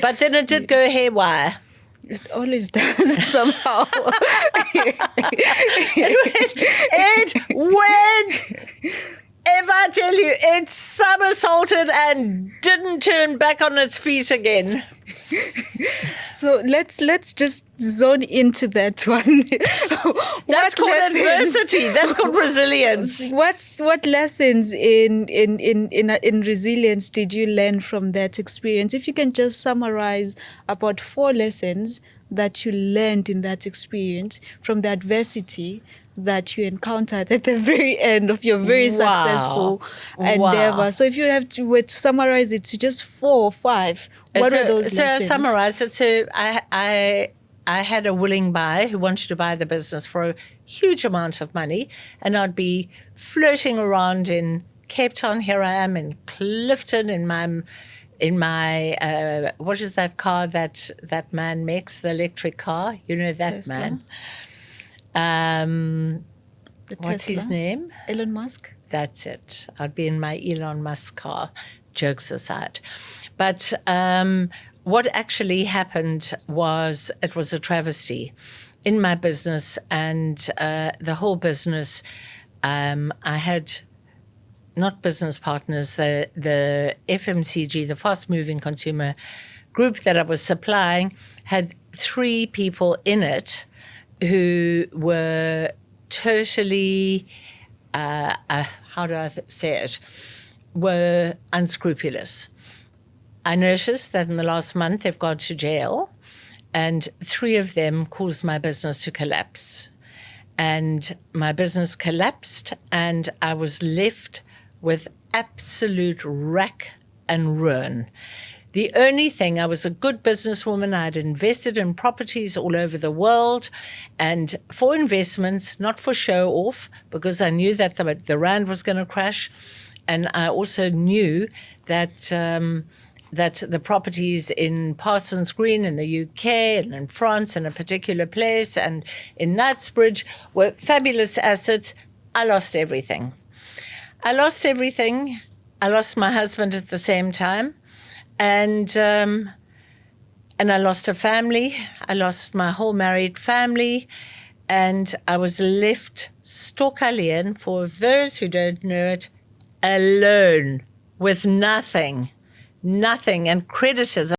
But then it did go haywire. It always does somehow. It went. If I tell you, it somersaulted and didn't turn back on its feet again. So let's just zone into that one. That's called adversity. That's called resilience. What lessons in resilience did you learn from that experience? If you can just summarize about 4 lessons that you learned in that experience from the adversity that you encountered at the very end of your very successful endeavor. Wow. So if you were to summarize it to just 4 or 5, what are those lessons? So summarize it. So I had a willing buyer who wanted to buy the business for a huge amount of money, and I'd be floating around in Cape Town. Here I am in Clifton in my what is that car that man makes, the electric car? You know that Tesla. man. What's his name? Elon Musk. That's it. I'd be in my Elon Musk car, jokes aside. But what actually happened was it was a travesty in my business, and the whole business, I had not business partners, the FMCG, the fast-moving consumer group that I was supplying, had 3 people in it who were totally, how do I say it, were unscrupulous. I noticed that in the last month they've gone to jail, and 3 of them caused my business to collapse. And my business collapsed, and I was left with absolute rack and ruin. The only thing, I was a good businesswoman. I had invested in properties all over the world, and for investments, not for show off, because I knew that the rand was going to crash. And I also knew that that the properties in Parsons Green in the UK and in France in a particular place and in Knightsbridge were fabulous assets. I lost everything. I lost everything. I lost my husband at the same time. And I lost a family. I lost my whole married family. And I was left stokalein, for those who don't know it, alone with nothing, and creditors.